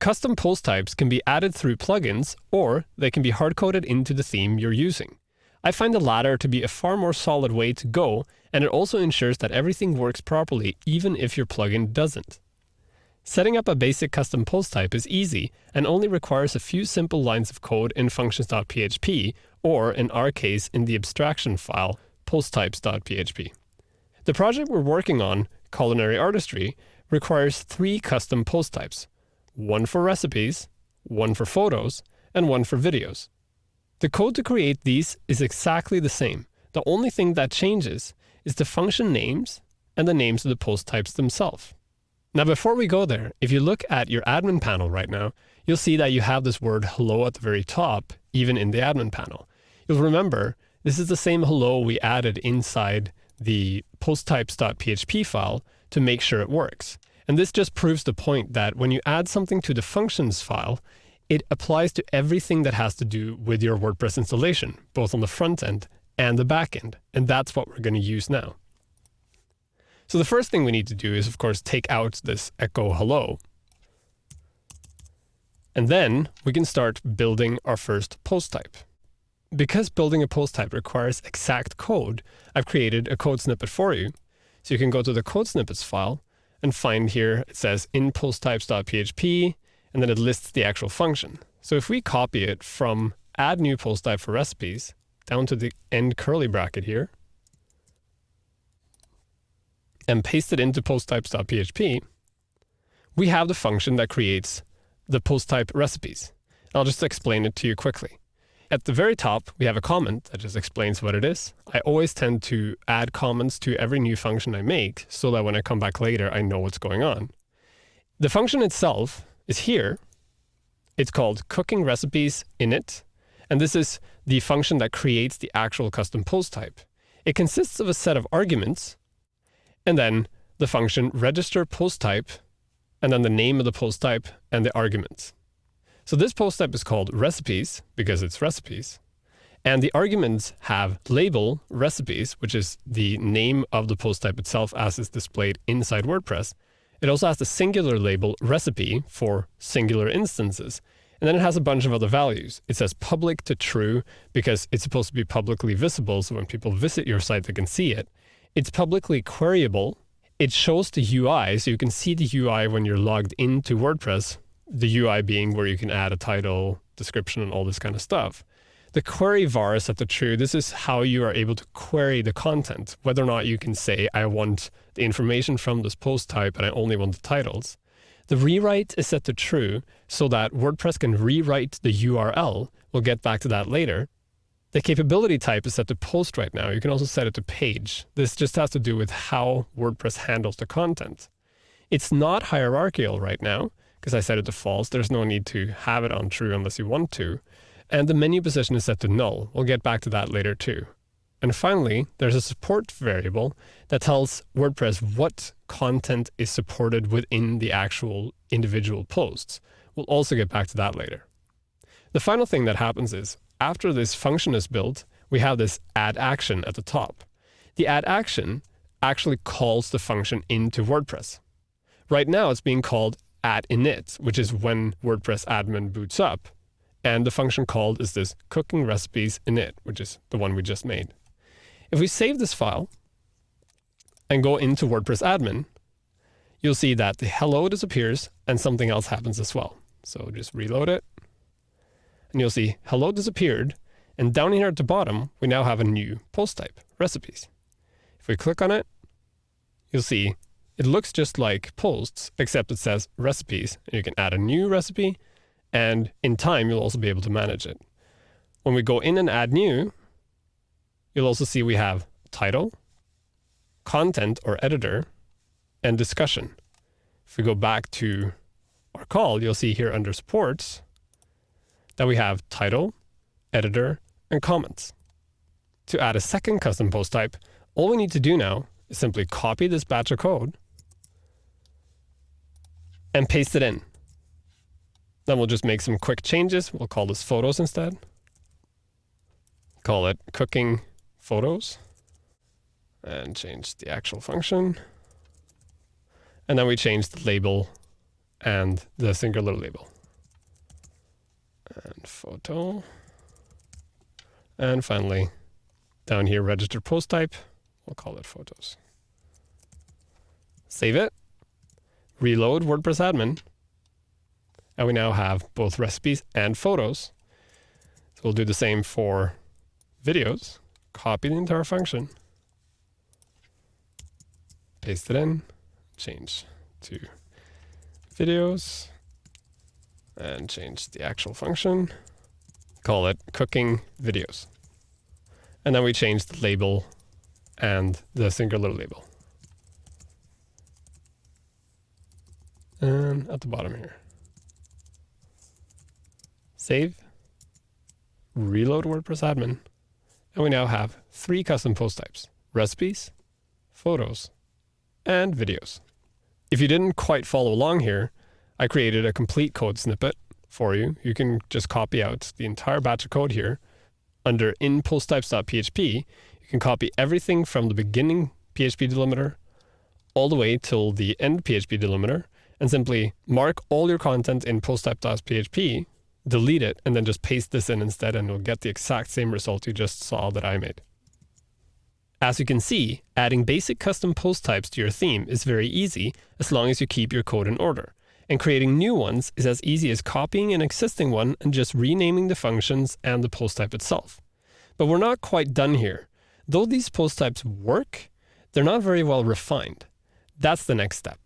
Custom post types can be added through plugins, or they can be hard-coded into the theme you're using. I find the latter to be a far more solid way to go, and it also ensures that everything works properly even if your plugin doesn't. Setting up a basic custom post type is easy and only requires a few simple lines of code in functions.php, or in our case in the abstraction file posttypes.php. The project we're working on, Culinary Artistry, requires 3 custom post types, one for recipes, one for photos, and one for videos. The code to create these is exactly the same. The only thing that changes is the function names and the names of the post types themselves. Now, before we go there, if you look at your admin panel right now, you'll see that you have this word hello at the very top, even in the admin panel. You'll remember this is the same hello we added inside the posttypes.php file to make sure it works. And this just proves the point that when you add something to the functions file, it applies to everything that has to do with your WordPress installation, both on the front end and the back end. And that's what we're going to use now. So the first thing we need to do is, of course, take out this echo hello. And then we can start building our first post type. Because building a post type requires exact code, I've created a code snippet for you. So you can go to the code snippets file and find here, it says in posttypes.php, and then it lists the actual function. So if we copy it from add new post type for recipes down to the end curly bracket here, and paste it into posttypes.php, we have the function that creates the post type recipes. I'll just explain it to you quickly. At the very top, we have a comment that just explains what it is. I always tend to add comments to every new function I make so that when I come back later, I know what's going on. The function itself is here. It's called cooking recipes init, and this is the function that creates the actual custom post type. It consists of a set of arguments, and then the function register post type, and then the name of the post type and the arguments. So this post type is called recipes because it's recipes. And the arguments have label recipes, which is the name of the post type itself as is displayed inside WordPress. It also has the singular label recipe for singular instances. And then it has a bunch of other values. It says public to true because it's supposed to be publicly visible. So when people visit your site, they can see it. It's publicly queryable. It shows the UI, so you can see the UI when you're logged into WordPress, the UI being where you can add a title, description, and all this kind of stuff. The query var is set to true. This is how you are able to query the content, whether or not you can say, I want the information from this post type and I only want the titles. The rewrite is set to true so that WordPress can rewrite the URL. We'll get back to that later. The capability type is set to post right now. You can also set it to page. This just has to do with how WordPress handles the content. It's not hierarchical right now because I set it to false. There's no need to have it on true unless you want to. And the menu position is set to null. We'll get back to that later too. And finally, there's a support variable that tells WordPress what content is supported within the actual individual posts. We'll also get back to that later. The final thing that happens is, after this function is built, we have this add action at the top. The add action actually calls the function into WordPress. Right now it's being called add init, which is when WordPress admin boots up. And the function called is this cooking recipes init, which is the one we just made. If we save this file and go into WordPress admin, you'll see that the hello disappears and something else happens as well. So just reload it. And you'll see hello disappeared. And down here at the bottom, we now have a new post type, recipes. If we click on it, you'll see it looks just like posts, except it says recipes. And you can add a new recipe, and in time, you'll also be able to manage it. When we go in and add new, you'll also see we have title, content or editor, and discussion. If we go back to our call, you'll see here under supports that we have title, editor, and comments. To add a second custom post type, all we need to do now is simply copy this batch of code and paste it in. Then we'll just make some quick changes. We'll call this photos instead. Call it cooking photos and change the actual function. And then we change the label and the singular label. and photo. And finally, down here, register post type. We'll call it photos. Save it. Reload WordPress admin. And we now have both recipes and photos. So we'll do the same for videos. Copy the entire function. Paste it in. Change to videos. And change the actual function. Call it cooking videos. And then we change the label and the singular label. And at the bottom here. Save. Reload WordPress admin. And we now have 3 custom post types: recipes, photos, and videos. If you didn't quite follow along here, I created a complete code snippet for you. You can just copy out the entire batch of code here. Under in posttypes.php, you can copy everything from the beginning PHP delimiter all the way till the end PHP delimiter, and simply mark all your content in posttype.php, delete it, and then just paste this in instead, and you'll get the exact same result you just saw that I made. As you can see, adding basic custom post types to your theme is very easy as long as you keep your code in order. And creating new ones is as easy as copying an existing one and just renaming the functions and the post type itself. But we're not quite done here. Though these post types work, they're not very well refined. That's the next step.